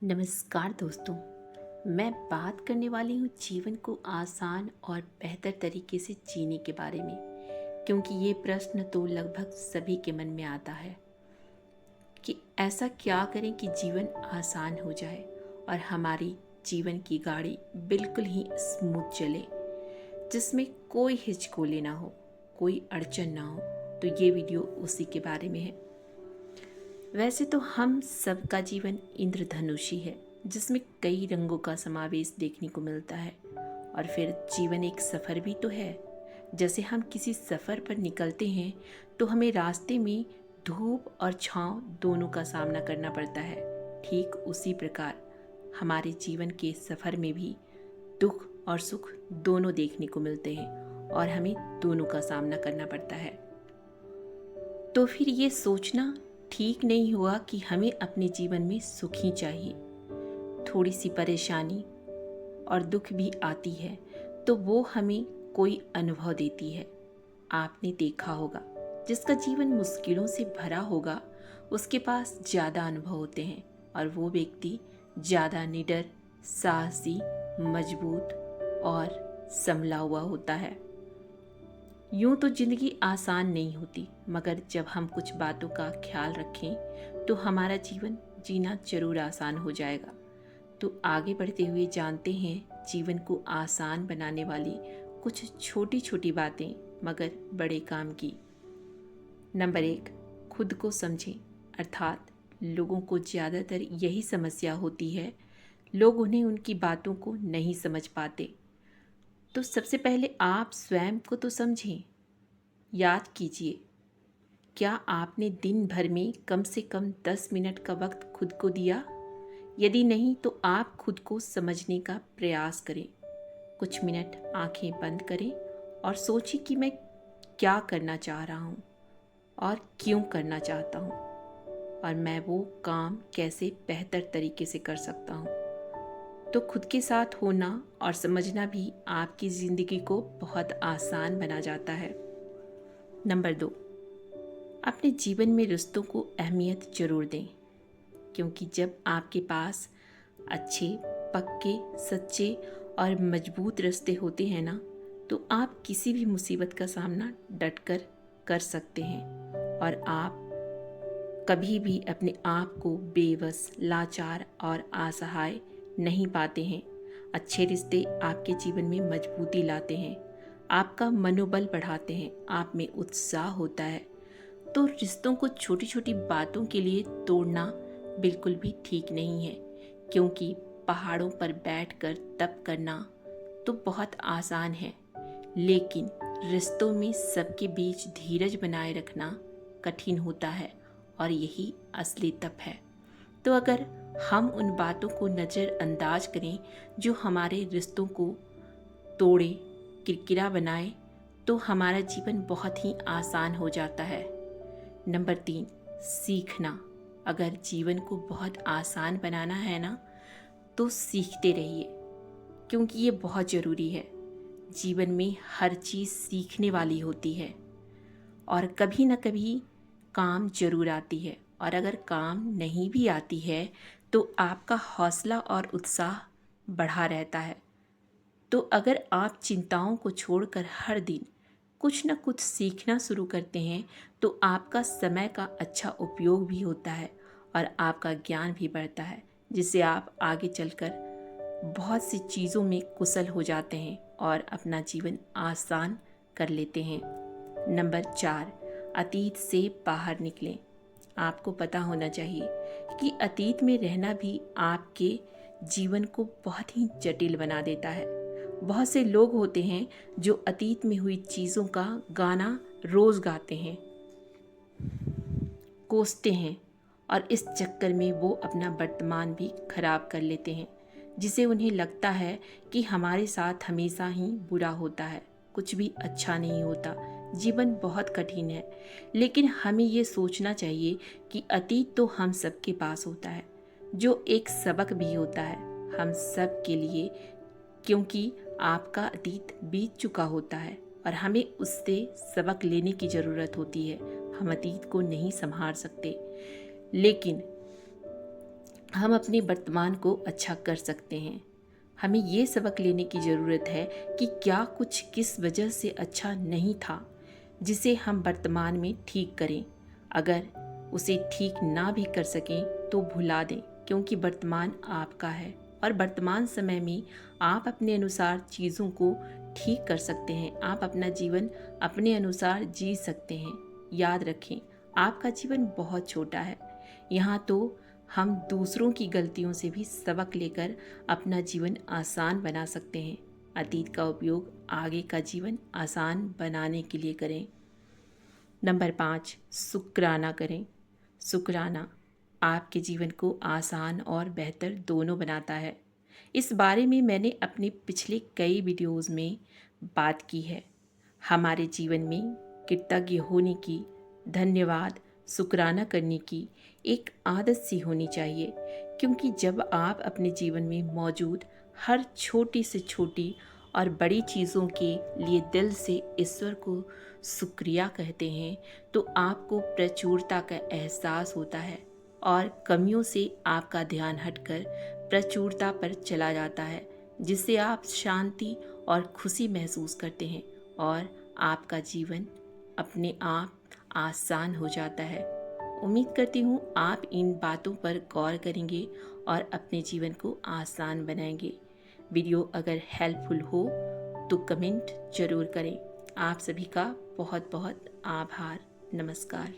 नमस्कार दोस्तों। मैं बात करने वाली हूँ जीवन को आसान और बेहतर तरीके से जीने के बारे में, क्योंकि ये प्रश्न तो लगभग सभी के मन में आता है कि ऐसा क्या करें कि जीवन आसान हो जाए और हमारी जीवन की गाड़ी बिल्कुल ही स्मूथ चले, जिसमें कोई हिचकोले ना हो, कोई अड़चन ना हो। तो ये वीडियो उसी के बारे में है। वैसे तो हम सबका जीवन इंद्रधनुषी है, जिसमें कई रंगों का समावेश देखने को मिलता है। और फिर जीवन एक सफ़र भी तो है। जैसे हम किसी सफ़र पर निकलते हैं तो हमें रास्ते में धूप और छांव दोनों का सामना करना पड़ता है। ठीक उसी प्रकार हमारे जीवन के सफ़र में भी दुख और सुख दोनों देखने को मिलते हैं और हमें दोनों का सामना करना पड़ता है। तो फिर ये सोचना ठीक नहीं हुआ कि हमें अपने जीवन में सुख ही चाहिए। थोड़ी सी परेशानी और दुख भी आती है तो वो हमें कोई अनुभव देती है। आपने देखा होगा, जिसका जीवन मुश्किलों से भरा होगा उसके पास ज़्यादा अनुभव होते हैं और वो व्यक्ति ज़्यादा निडर, साहसी, मजबूत और संभला हुआ होता है। यूं तो ज़िंदगी आसान नहीं होती, मगर जब हम कुछ बातों का ख्याल रखें तो हमारा जीवन जीना जरूर आसान हो जाएगा। तो आगे बढ़ते हुए जानते हैं जीवन को आसान बनाने वाली कुछ छोटी छोटी बातें, मगर बड़े काम की। नंबर 1, खुद को समझें। अर्थात लोगों को ज़्यादातर यही समस्या होती है, लोग उन्हें उनकी बातों को नहीं समझ पाते। तो सबसे पहले आप स्वयं को तो समझें। याद कीजिए, क्या आपने दिन भर में कम से कम 10 मिनट का वक्त खुद को दिया? यदि नहीं तो आप खुद को समझने का प्रयास करें। कुछ मिनट आंखें बंद करें और सोचिए कि मैं क्या करना चाह रहा हूँ और क्यों करना चाहता हूँ, और मैं वो काम कैसे बेहतर तरीके से कर सकता हूँ। तो खुद के साथ होना और समझना भी आपकी ज़िंदगी को बहुत आसान बना जाता है। नंबर 2, अपने जीवन में रिश्तों को अहमियत ज़रूर दें, क्योंकि जब आपके पास अच्छे, पक्के, सच्चे और मजबूत रिश्ते होते हैं ना, तो आप किसी भी मुसीबत का सामना डटकर कर सकते हैं और आप कभी भी अपने आप को बेबस, लाचार और असहाय नहीं पाते हैं। अच्छे रिश्ते आपके जीवन में मजबूती लाते हैं, आपका मनोबल बढ़ाते हैं, आप में उत्साह होता है। तो रिश्तों को छोटी छोटी बातों के लिए तोड़ना बिल्कुल भी ठीक नहीं है, क्योंकि पहाड़ों पर बैठकर तप करना तो बहुत आसान है, लेकिन रिश्तों में सबके बीच धीरज बनाए रखना कठिन होता है, और यही असली तप है। तो अगर हम उन बातों को नज़रअंदाज करें जो हमारे रिश्तों को तोड़े, किरकिरा बनाए, तो हमारा जीवन बहुत ही आसान हो जाता है। नंबर 3, सीखना। अगर जीवन को बहुत आसान बनाना है ना, तो सीखते रहिए, क्योंकि ये बहुत ज़रूरी है। जीवन में हर चीज़ सीखने वाली होती है और कभी न कभी काम ज़रूर आती है, और अगर काम नहीं भी आती है तो आपका हौसला और उत्साह बढ़ा रहता है। तो अगर आप चिंताओं को छोड़कर हर दिन कुछ न कुछ सीखना शुरू करते हैं तो आपका समय का अच्छा उपयोग भी होता है और आपका ज्ञान भी बढ़ता है, जिससे आप आगे चलकर बहुत सी चीज़ों में कुशल हो जाते हैं और अपना जीवन आसान कर लेते हैं। नंबर 4, अतीत से बाहर निकलें। आपको पता होना चाहिए कि अतीत में रहना भी आपके जीवन को बहुत ही जटिल बना देता है। बहुत से लोग होते हैं जो अतीत में हुई चीज़ों का गाना रोज़ गाते हैं, कोसते हैं, और इस चक्कर में वो अपना वर्तमान भी खराब कर लेते हैं, जिसे उन्हें लगता है कि हमारे साथ हमेशा ही बुरा होता है, कुछ भी अच्छा नहीं होता, जीवन बहुत कठिन है। लेकिन हमें ये सोचना चाहिए कि अतीत तो हम सबके पास होता है, जो एक सबक भी होता है हम सब के लिए, क्योंकि आपका अतीत बीत चुका होता है और हमें उससे सबक लेने की ज़रूरत होती है। हम अतीत को नहीं संभाल सकते, लेकिन हम अपने वर्तमान को अच्छा कर सकते हैं। हमें ये सबक लेने की ज़रूरत है कि क्या कुछ किस वजह से अच्छा नहीं था, जिसे हम वर्तमान में ठीक करें। अगर उसे ठीक ना भी कर सकें तो भुला दें, क्योंकि वर्तमान आपका है और वर्तमान समय में आप अपने अनुसार चीज़ों को ठीक कर सकते हैं। आप अपना जीवन अपने अनुसार जी सकते हैं। याद रखें, आपका जीवन बहुत छोटा है। यहाँ तो हम दूसरों की गलतियों से भी सबक लेकर अपना जीवन आसान बना सकते हैं। अतीत का उपयोग आगे का जीवन आसान बनाने के लिए करें। नंबर 5, शुक्राना करें। शुक्राना आपके जीवन को आसान और बेहतर दोनों बनाता है। इस बारे में मैंने अपने पिछले कई वीडियोस में बात की है। हमारे जीवन में कृतज्ञ होने की, धन्यवाद, शुक्राना करने की एक आदत सी होनी चाहिए, क्योंकि जब आप अपने जीवन में मौजूद हर छोटी से छोटी और बड़ी चीज़ों के लिए दिल से ईश्वर को शुक्रिया कहते हैं, तो आपको प्रचुरता का एहसास होता है और कमियों से आपका ध्यान हटकर प्रचुरता पर चला जाता है, जिससे आप शांति और खुशी महसूस करते हैं और आपका जीवन अपने आप आसान हो जाता है। उम्मीद करती हूँ आप इन बातों पर गौर करेंगे और अपने जीवन को आसान बनाएंगे। वीडियो अगर हेल्पफुल हो तो कमेंट ज़रूर करें। आप सभी का बहुत बहुत आभार। नमस्कार।